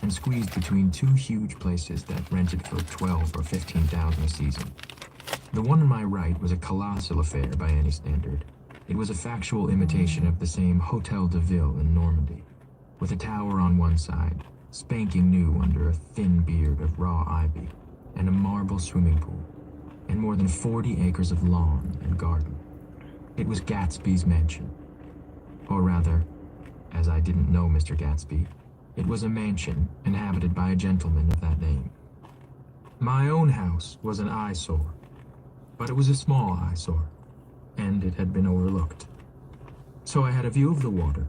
and squeezed between two huge places that rented for 12 or 15,000 a season. The one on my right was a colossal affair by any standard. It was a factual imitation of the same Hotel de Ville in Normandy, with a tower on one side, spanking new under a thin beard of raw ivy, and a marble swimming pool, and more than 40 acres of lawn and garden. It was Gatsby's mansion. Or rather, as I didn't know Mr. Gatsby, it was a mansion inhabited by a gentleman of that name. My own house was an eyesore, but it was a small eyesore, and it had been overlooked. So I had a view of the water,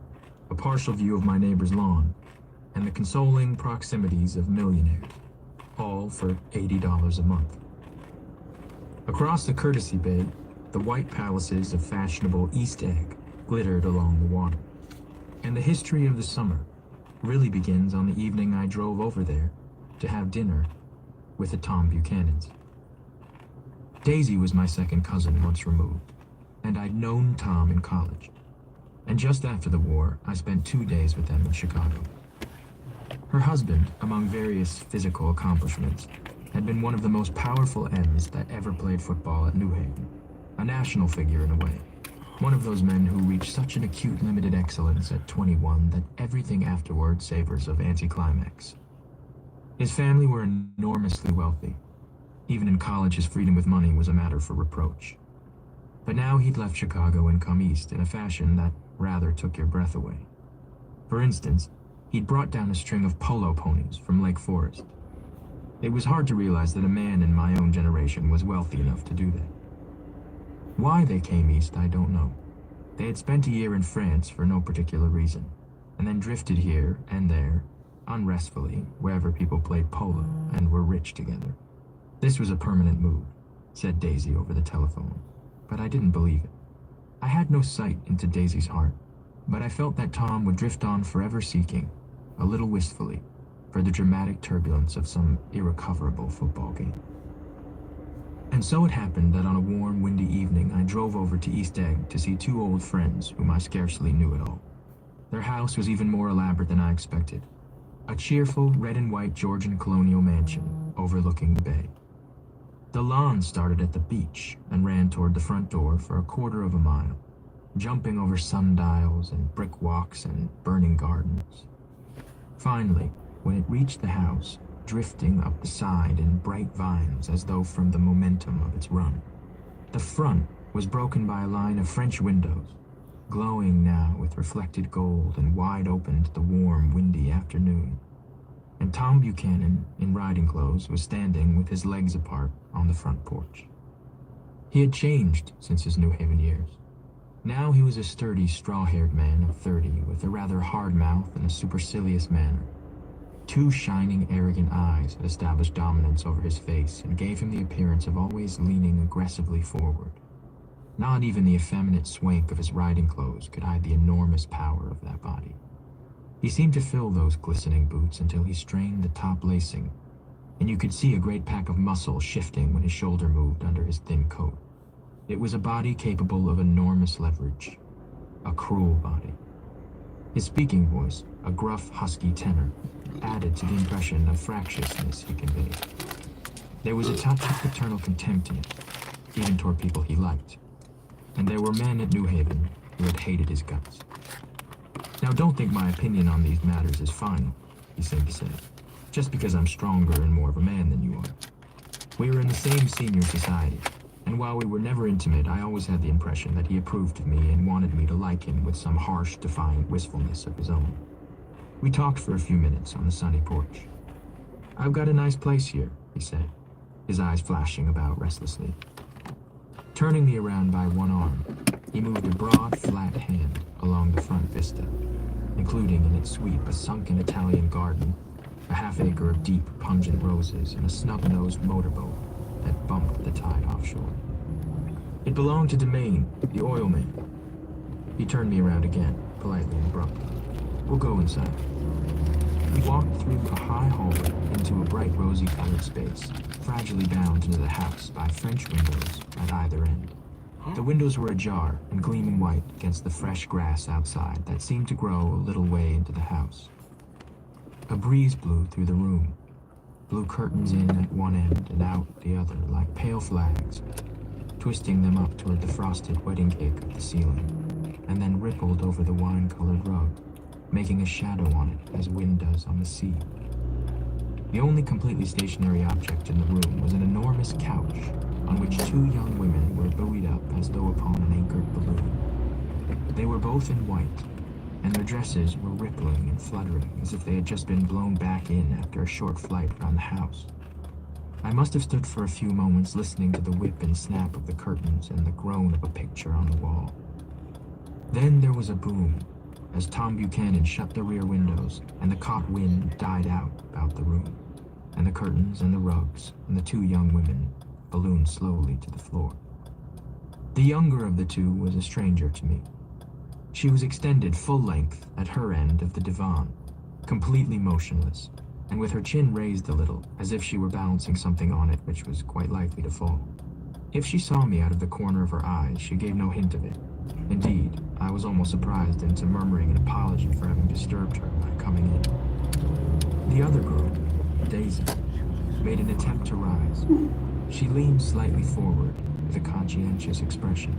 a partial view of my neighbor's lawn, and the consoling proximities of millionaires, all for $80 a month. Across the courtesy bay, the white palaces of fashionable East Egg glittered along the water, and the history of the summer really begins on the evening I drove over there to have dinner with the Tom Buchanans. Daisy was my second cousin once removed, and I'd known Tom in college. And just after the war, I spent 2 days with them in Chicago. Her husband, among various physical accomplishments, had been one of the most powerful M's that ever played football at New Haven, a national figure in a way. One of those men who reached such an acute limited excellence at 21 that everything afterward savors of anticlimax. His family were enormously wealthy. Even in college, his freedom with money was a matter for reproach. But now he'd left Chicago and come east in a fashion that rather took your breath away. For instance, he'd brought down a string of polo ponies from Lake Forest. It was hard to realize that a man in my own generation was wealthy enough to do that. Why they came east, I don't know. They had spent a year in France for no particular reason, and then drifted here and there, unrestfully, wherever people played polo and were rich together. This was a permanent move, said Daisy over the telephone, but I didn't believe it. I had no sight into Daisy's heart, but I felt that Tom would drift on forever seeking, a little wistfully, for the dramatic turbulence of some irrecoverable football game. And so it happened that on a warm, windy evening, I drove over to East Egg to see two old friends whom I scarcely knew at all. Their house was even more elaborate than I expected. A cheerful, red and white Georgian colonial mansion overlooking the bay. The lawn started at the beach and ran toward the front door for a quarter of a mile, jumping over sundials and brick walks and burning gardens. Finally, when it reached the house, drifting up the side in bright vines as though from the momentum of its run, the front was broken by a line of French windows, glowing now with reflected gold and wide open to the warm, windy afternoon. And Tom Buchanan, in riding clothes, was standing with his legs apart on the front porch. He had changed since his New Haven years. Now he was a sturdy, straw-haired man of 30 with a rather hard mouth and a supercilious manner. Two shining, arrogant eyes had established dominance over his face and gave him the appearance of always leaning aggressively forward. Not even the effeminate swank of his riding clothes could hide the enormous power of that body. He seemed to fill those glistening boots until he strained the top lacing, and you could see a great pack of muscle shifting when his shoulder moved under his thin coat. It was a body capable of enormous leverage, a cruel body. His speaking voice, a gruff, husky tenor, added to the impression of fractiousness he conveyed. There was a touch of paternal contempt in it, even toward people he liked. And there were men at New Haven who had hated his guts. Now, don't think my opinion on these matters is final, he seemed to say, just because I'm stronger and more of a man than you are. We were in the same senior society, and while we were never intimate, I always had the impression that he approved of me and wanted me to like him with some harsh, defiant wistfulness of his own. We talked for a few minutes on the sunny porch. "I've got a nice place here," he said, his eyes flashing about restlessly. Turning me around by one arm, he moved a broad, flat hand along the front vista, including in its sweep a sunken Italian garden, a half-acre of deep, pungent roses, and a snub-nosed motorboat that bumped the tide offshore. It belonged to Domain, the oil man. He turned me around again, politely and abruptly. "We'll go inside." We walked through a high hallway into a bright rosy-colored space, fragilely bound into the house by French windows at either end. The windows were ajar and gleaming white against the fresh grass outside that seemed to grow a little way into the house. A breeze blew through the room, blew curtains in at one end and out the other like pale flags, twisting them up toward the frosted wedding cake of the ceiling, and then rippled over the wine-colored rug, making a shadow on it as wind does on the sea. The only completely stationary object in the room was an enormous couch on which two young women were buoyed up as though upon an anchored balloon. They were both in white, and their dresses were rippling and fluttering as if they had just been blown back in after a short flight around the house. I must have stood for a few moments listening to the whip and snap of the curtains and the groan of a picture on the wall. Then there was a boom as Tom Buchanan shut the rear windows and the caught wind died out about the room, and the curtains and the rugs and the two young women ballooned slowly to the floor. The younger of the two was a stranger to me. She was extended full length at her end of the divan, completely motionless, and with her chin raised a little, as if she were balancing something on it which was quite likely to fall. If she saw me out of the corner of her eyes, she gave no hint of it. Indeed, I was almost surprised into murmuring an apology for having disturbed her by coming in. The other girl, Daisy, made an attempt to rise. She leaned slightly forward with a conscientious expression.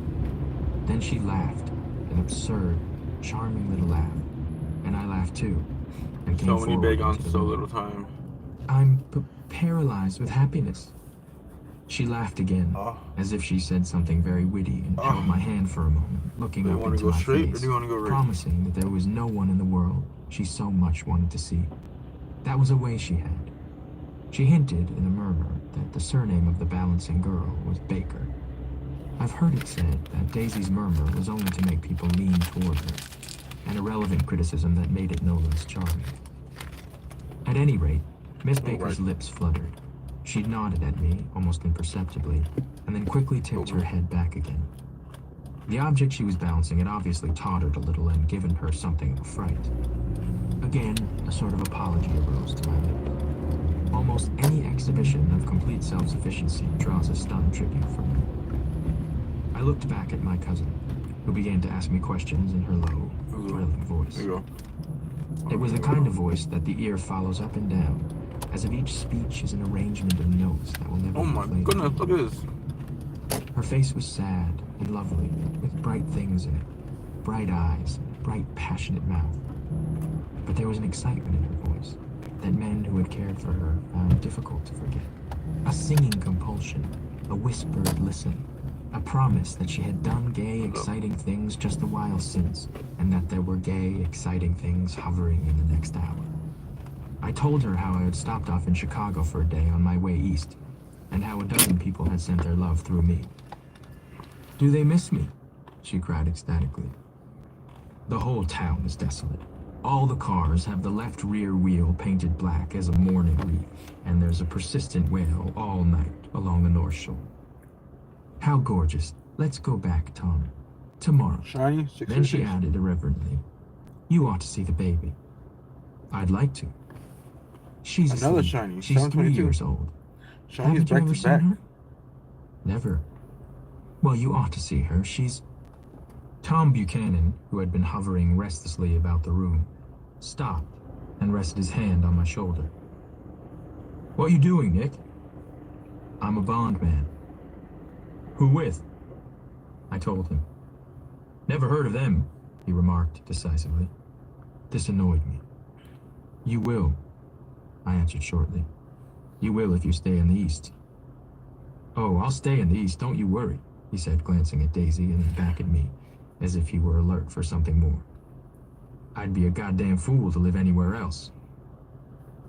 Then she laughed, an absurd, charming little laugh, and I laughed too, and came So many forward bagons, into the so room. little time. I'm paralyzed with happiness. She laughed again, as if she said something very witty, and held my hand for a moment, looking Do you up want to into go my straight face, or do you want to go right? promising that there was no one in the world she so much wanted to see. That was a way she had. She hinted in a murmur that the surname of the balancing girl was Baker. I've heard it said that Daisy's murmur was only to make people lean toward her, an irrelevant criticism that made it no less charming. At any rate, Miss Baker's lips fluttered. She nodded at me, almost imperceptibly, and then quickly tipped her head back again. The object she was balancing had obviously tottered a little and given her something of a fright. Again, a sort of apology arose to my lips. Almost any exhibition of complete self-sufficiency draws a stunned tribute from me. I looked back at my cousin, who began to ask me questions in her low, thrilling voice. There you go. It was the kind of voice that the ear follows up and down, as if each speech is an arrangement of notes that will never Oh be my played. goodness, look at this. Her face was sad and lovely, with bright things in it, bright eyes, bright, passionate mouth. But there was an excitement in her voice that men who had cared for her found difficult to forget. A singing compulsion, a whispered listen, a promise that she had done gay, exciting things just a while since, and that there were gay, exciting things hovering in the next hour. I told her how I had stopped off in Chicago for a day on my way east, and how a dozen people had sent their love through me. "Do they miss me?" she cried ecstatically. "The whole town is desolate. All the cars have the left rear wheel painted black as a mourning wreath, and there's a persistent wail all night along the North Shore. How gorgeous. Let's go back, Tom. Tomorrow." Shiny, Then she added irreverently, "You ought to see the baby." "I'd like to." "She's Another asleep. shiny, She's 3 722. years old. Shiny is Haven't you back ever to seen back. her?" "Never." "Well, you ought to see her. She's..." Tom Buchanan, who had been hovering restlessly about the room, stopped and rested his hand on my shoulder. "What you doing, Nick?" "I'm a bondman." "Who with?" I told him. "Never heard of them," he remarked decisively. This annoyed me. "You will," I answered shortly. "You will if you stay in the East." "Oh, I'll stay in the East, don't you worry," he said, glancing at Daisy and then back at me, as if he were alert for something more. "I'd be a goddamn fool to live anywhere else."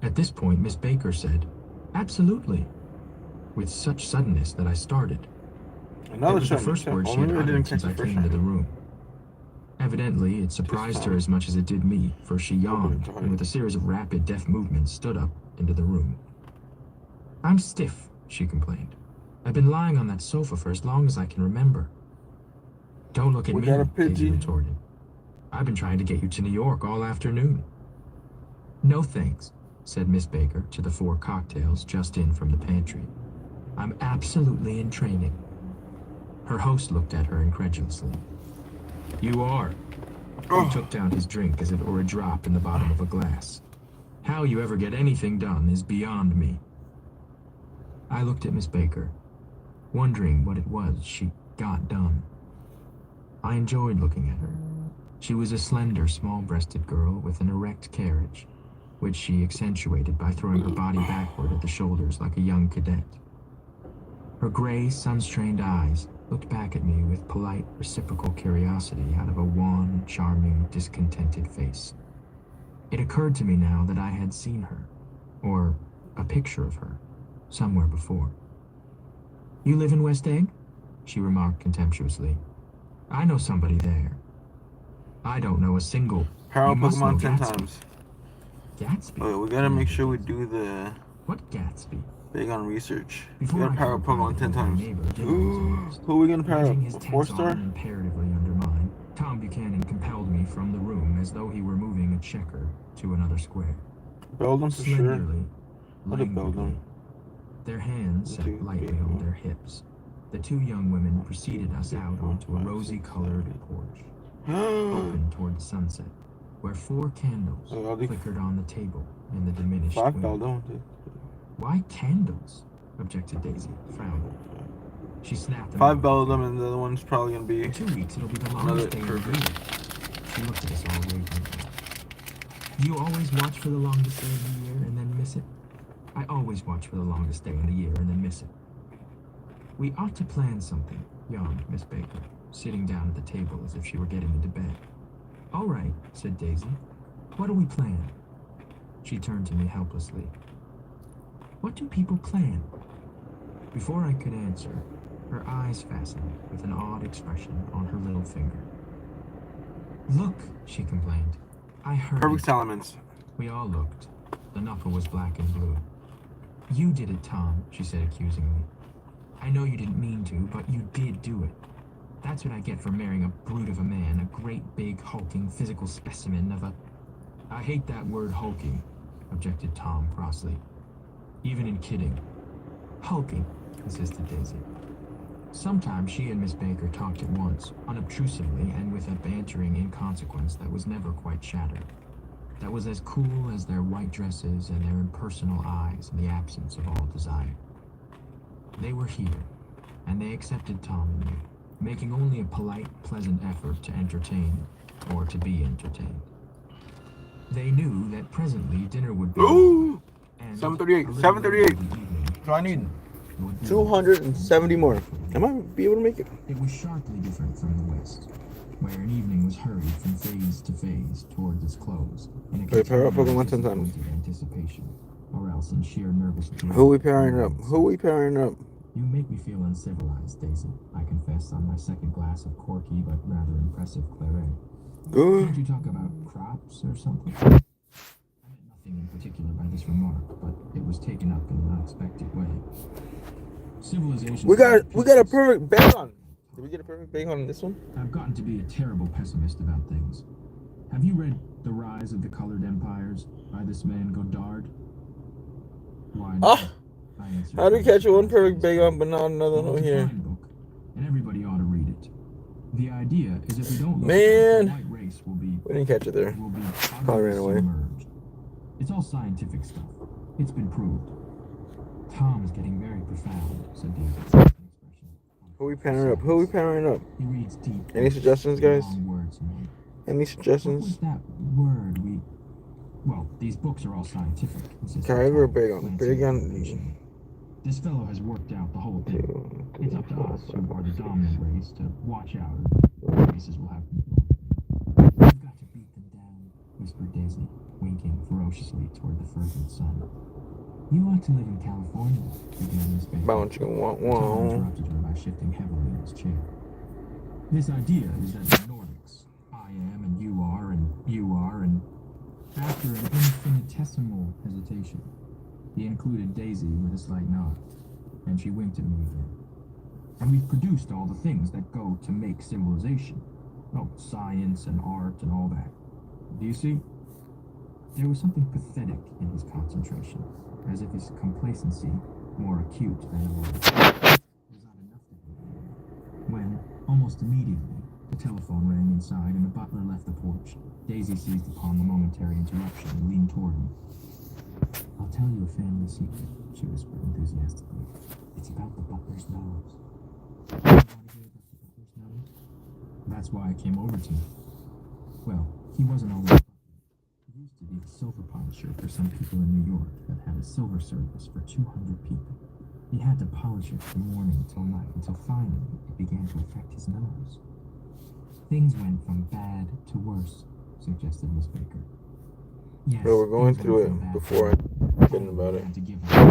At this point, Miss Baker said, "Absolutely," with such suddenness that I started. Another It was the shiny. first word Oh, she had maybe I uttered didn't since catch I the first came into the shiny. room. Evidently, it surprised her as much as it did me, for she yawned, and with a series of rapid, deft movements, stood up into the room. "I'm stiff," she complained. "I've been lying on that sofa for as long as I can remember." "Don't look at We me," got a Daisy pidgey. retorted. "I've been trying to get you to New York all afternoon." "No thanks," said Miss Baker to the 4 cocktails just in from the pantry. "I'm absolutely in training." Her host looked at her incredulously. "You are." He took down his drink as if it were a drop in the bottom of a glass. How you ever get anything done is beyond me. I looked at Miss Baker, wondering what it was she got done. I enjoyed looking at her. She was a slender, small-breasted girl with an erect carriage, which she accentuated by throwing her body backward at the shoulders like a young cadet. Her gray, sun-strained eyes looked back at me with polite, reciprocal curiosity out of a wan, charming, discontented face. It occurred to me now that I had seen her, or a picture of her, somewhere before. "You live in West Egg?" she remarked contemptuously. "I know somebody there." "I don't know a single." Power "You must know Pokemon 10 Gatsby." times. "Gatsby?" Okay, we gotta make sure we do the "What Gatsby?" Bagon research. We Before gotta I power could reply Pokemon to 10 what my times. neighbor did, I was amused. Who are we gonna power Wedging his up? A tense 4-star? arm imperatively under mine, Tom Buchanan compelled me from the room as though he were moving a checker to another square. Build them for sure. Slenderly, What a build languidly, them. their hands set lightly on their hips, the two young women preceded us out onto a rosy-colored porch, open toward the sunset, where 4 candles flickered on the table in the diminished 5 wind. build them. "Why candles?" objected Daisy, frowning. She snapped them 5 out. build them, and the other one's probably gonna be "In 2 weeks, it'll be the another longest day of the perfect. year." She looked at us all radiantly. "Do you always watch for the longest day of the year and then miss it?" "I always watch for the longest day in the year and then miss it." "We ought to plan something," yawned Miss Baker, sitting down at the table as if she were getting into bed. "All right," said Daisy. "What do we plan?" She turned to me helplessly. "What do people plan?" Before I could answer, her eyes fastened with an odd expression on her little finger. "Look," she complained. "I heard Perfect it." Salamence. We all looked. The knuckle was black and blue. "You did it, Tom," she said accusingly. "I know you didn't mean to, but you did do it. That's what I get for marrying a brute of a man, a great big hulking physical specimen of a—" "I hate that word hulking," objected Tom crossly. "Even in kidding." "Hulking," insisted Daisy. Sometimes she and Miss Baker talked at once, unobtrusively and with a bantering inconsequence that was never quite shattered. That was as cool as their white dresses and their impersonal eyes in the absence of all desire. They were here, and they accepted Tom and me, making only a polite, pleasant effort to entertain, or to be entertained. They knew that presently dinner would be Ooh! and 738. a little 738. later in the evening, So I need would be 270 more. I might be able to make it. It was sharply different from the West, where an evening was hurried from phase to phase towards its close in a Okay, power up continual Pokemon 10 times. disappointed anticipation, or else in sheer nervous dread. Who we pairing up? Who we pairing up? You make me feel uncivilized, Daisy, I confess on my second glass of corky but rather impressive claret. Good. Can't you talk about crops or something? I meant nothing in particular by this remark, but it was taken up in an unexpected way. Civilization. We got a perfect Bagon. Did we get a perfect Bagon on this one? I've gotten to be a terrible pessimist about things. Have you read The Rise of the Colored Empires by this man Godard? Why not? Ah! I answered. How do we catch one perfect Bagon but not another Well, one it's a here? fine book, and everybody ought to read it. The idea is if we don't look Man! the white race will be We didn't catch it there. Probably ran away. submerged. It's all scientific stuff. It's been proved. Tom is getting very profound, said Daisy. Who we pairing up? Who we pairing up? He reads deep. Any suggestions, guys? Long words, man. Any What was suggestions? that word we... Well, these books are all scientific. Okay, we're Bagon. Bagon. This fellow has worked out the whole thing. It's up to us, who are the dominant race, to watch out, or the races will have... We've got to beat them down, whispered Daisy, winking ferociously toward the fervent sun. You ought to live in California, began Miss Baker. Bounce, you want Tom one. interrupted her by shifting heavily in his chair. This idea is that the Nordics, I am and you are and you are, and after an infinitesimal hesitation, he included Daisy with a slight nod, and she winked at me again. And we've produced all the things that go to make civilization. Oh, science and art and all that. Do you see? There was something pathetic in his concentration, as if his complacency, more acute than it was not enough to him. When, almost immediately, the telephone rang inside and the butler left the porch, Daisy seized upon the momentary interruption and leaned toward him. tell you a family secret, she whispered enthusiastically. It's about the butler's nose. You want to hear about the butler's nose? That's why I came over to you. Well, he wasn't always a butler. He used to be the silver polisher for some people in New York that had a silver service for 200 people. He had to polish it from morning till night until finally it began to affect his nose. Things went from bad to worse, suggested Miss Baker. Yes, Bro, we're going things through went from it bad before to I worse. kidding about it. Had to give up.